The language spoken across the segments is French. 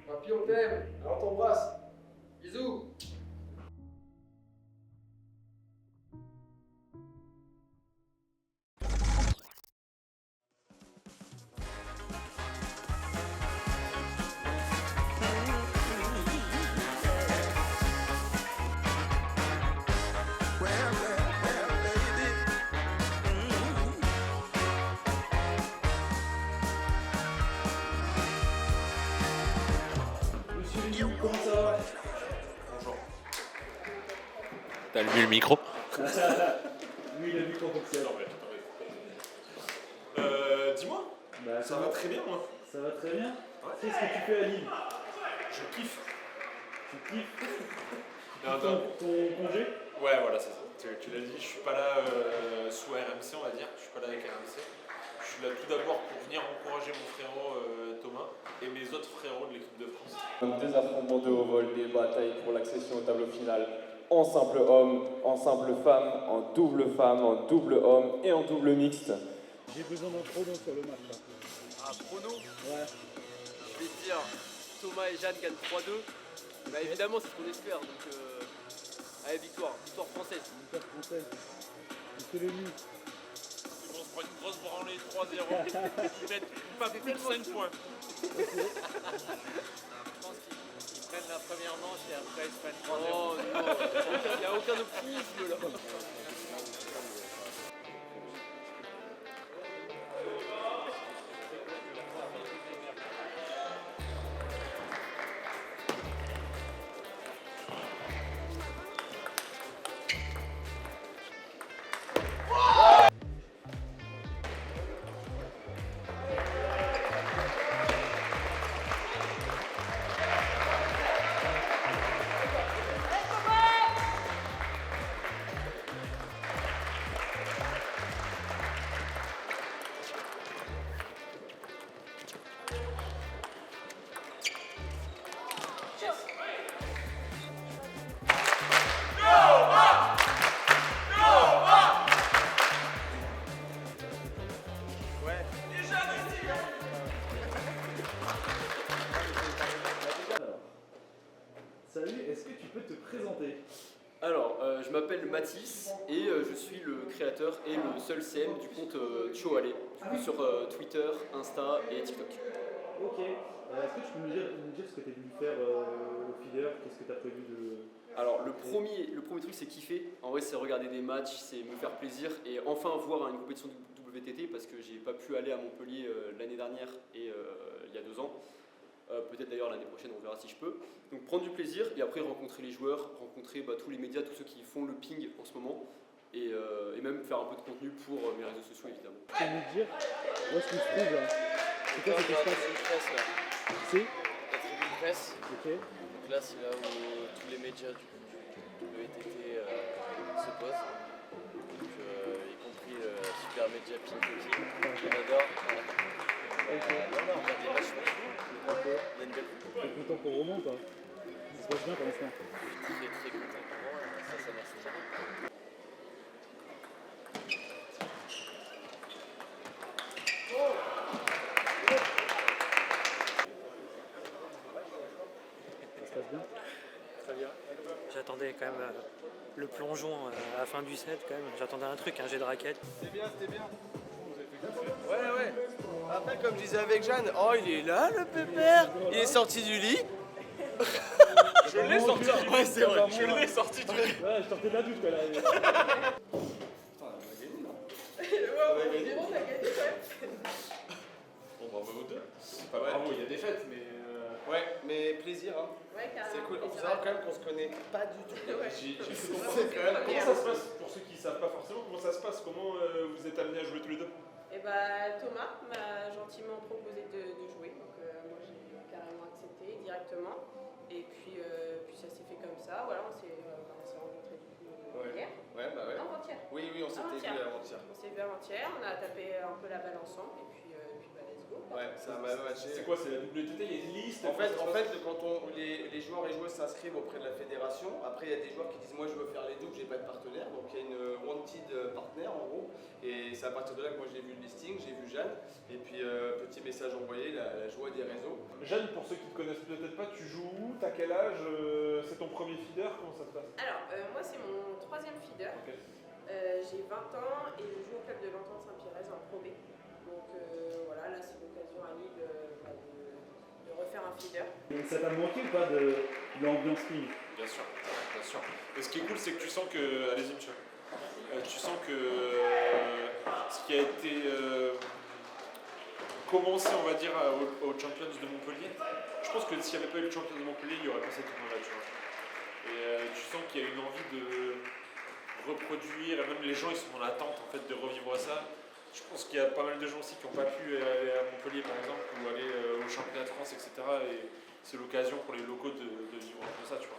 Papy, on t'aime. Alors on t'embrasse. Bisous. Monsieur Léon, comment ça va? Bonjour. T'as allumé le micro? Oui, le micro fonctionne. Dis-moi, Bah, ça va très bien moi. Ça va très bien. Ouais. Qu'est-ce que tu fais à Lille? Je kiffe. Tu kiffes Non, ton congé? Ouais, voilà, c'est ça. Tu l'as dit, je suis pas là sous RMC, on va dire. Je suis pas là avec RMC. Je suis là tout d'abord pour venir encourager mon frérot Thomas et mes autres frérots de l'équipe de France. Des affrontements de haut vol, des batailles pour l'accession au tableau final, en simple homme, en simple femme, en double homme et en double mixte. J'ai besoin d'un prono sur le match. Un prono, Ouais. je vais te dire Thomas et Jeanne gagnent 3-2. Bah évidemment c'est ce qu'on espère, donc allez victoire française. Victoire française. C'est le nul. On se prend une grosse branlée 3-0. Peut-être pas plus de 5 points. Je pense qu'ils prennent la première manche et après ils se prennent 3-0. Oh non, il n'y a aucun optimisme là. Salut, est-ce que tu peux te présenter? Alors, je m'appelle Mathis et je suis le créateur et le seul CM du compte Choale, sur Twitter, Insta et TikTok. Ok. Est-ce que tu peux nous dire ce que tu es venu faire au feeder? Qu'est-ce que tu as prévu de... Alors le premier truc c'est kiffer, en vrai c'est regarder des matchs, c'est me faire plaisir et enfin voir une compétition de WTT parce que j'ai pas pu aller à Montpellier l'année dernière et il y a 2 ans. Peut-être d'ailleurs l'année prochaine on verra si je peux. Donc prendre du plaisir et après rencontrer les joueurs, rencontrer tous les médias, tous ceux qui font le ping en ce moment et même faire un peu de contenu pour mes réseaux sociaux évidemment. Tu peux nous dire où est-ce qu'on se trouve là? C'est quoi cet espace? C'est La tribune presse, Ok. donc là c'est là où tous les médias du WTT se posent, donc, y compris le super média Pink aussi, on adore. Non, on regarde des matchs franchement, Ok. il y a une belle coupe. T'es content qu'on remonte hein? Ça se passe bien pour l'instant. Je suis très content pour moi, ça marche très bien. Ça se passe bien? Très bien. J'attendais quand même le plongeon à la fin du set quand même. J'attendais un truc, un jet de raquette. C'était bien. Ouais. Après, comme je disais avec Jeanne, oh il est là le pépère, il est sorti du lit. Je l'ai sorti. Ouais, c'est vrai. Je l'ai sorti du lit. Ouais, je sortais de la douche quoi là. Bon, bravo aux deux. Pas bravo, il y a des fêtes, mais. Ouais, mais plaisir, hein. Ouais, carrément. C'est cool. Il faut savoir quand même qu'on se connaît pas du tout. J'ai cru comprendre quand même. Comment ça se passe, pour ceux qui ne savent pas forcément, comment ça se passe? Comment vous êtes amenés à jouer tous les deux? Et bah Thomas m'a gentiment proposé de jouer, donc moi j'ai carrément accepté directement. Et puis ça s'est fait comme ça, voilà, on s'est rencontrés du coup hier. Ouais, bah ouais. Non, avant-hier. Oui, on s'était vu avant-hier. On s'est vu avant-hier, on a tapé un peu la balle ensemble et puis bah let's go. Ouais, Ouais, ça m'a matché. C'est quoi, c'est la WTT, il y a une liste? En fait, quand les joueurs et joueuses s'inscrivent auprès de la fédération, après il y a des joueurs qui disent moi je veux faire les doubles, j'ai pas de partenaire, donc il y a une wanted partner en gros, et c'est à partir de là que moi j'ai vu le listing, j'ai vu Jeanne, et puis petit message envoyé, la joie des réseaux. Jeanne, pour ceux qui ne te connaissent peut-être pas, tu joues où? T'as quel âge? C'est ton premier feeder? Comment ça se passe? Alors, moi c'est mon 3e feeder. Ok. J'ai 20 ans et je joue au club de l'Entente Saint-Pierre en Pro B. Donc voilà, là c'est l'occasion à Lille de refaire un feeder. Et ça t'a manqué ou pas de l'ambiance ping? Bien sûr, bien sûr. Et ce qui est cool, c'est que tu sens que. Allez-y, monsieur. Tu sens que ce qui a été commencé, on va dire, aux Champions de Montpellier, je pense que s'il n'y avait pas eu le Champions de Montpellier, il n'y aurait pas cette tournoi-là, tu vois. Et tu sens qu'il y a une envie de reproduire, et même les gens ils sont dans l'attente en fait de revivre ça. Je pense qu'il y a pas mal de gens aussi qui n'ont pas pu aller à Montpellier par exemple, ou aller au championnat de France, etc. Et c'est l'occasion pour les locaux de vivre un peu ça, tu vois.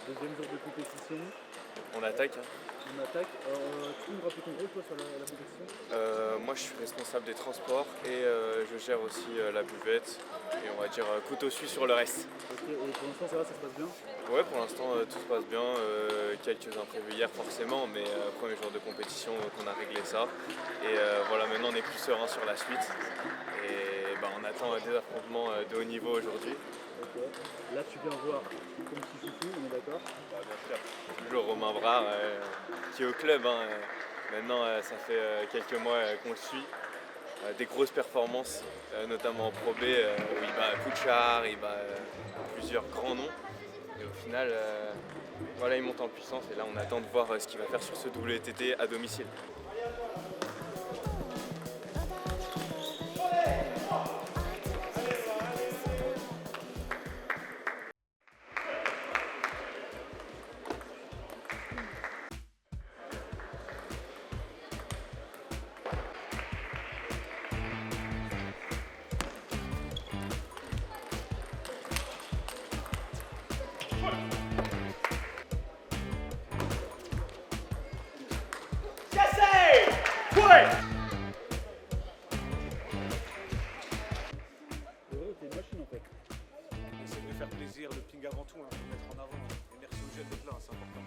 Deuxième jour de compétition. On attaque. On attaque. Tu peux me rappeler ton rôle toi sur la compétition? Moi je suis responsable des transports et je gère aussi la buvette et on va dire couteau suisse sur le reste. Ok, et pour l'instant ça va, ça se passe bien? Ouais, pour l'instant tout se passe bien, quelques imprévus hier forcément, mais premier jour de compétition on a réglé ça. Et voilà, maintenant on est plus serein sur la suite et on attend des affrontements de haut niveau aujourd'hui. Ok, là tu viens voir comme petit chouchou, on est d'accord? Bien sûr, toujours Romain Brard qui est au club, hein. Maintenant ça fait quelques mois qu'on le suit. Des grosses performances, notamment en Pro B, où il bat Kuchar, il bat plusieurs grands noms. Et au final, voilà, il monte en puissance et là on attend de voir ce qu'il va faire sur ce WTT à domicile. T'es une machine en fait. On essaie de faire plaisir, le ping avant tout, hein, pour mettre en avant. Et merci aux jeunes d'être là, c'est important.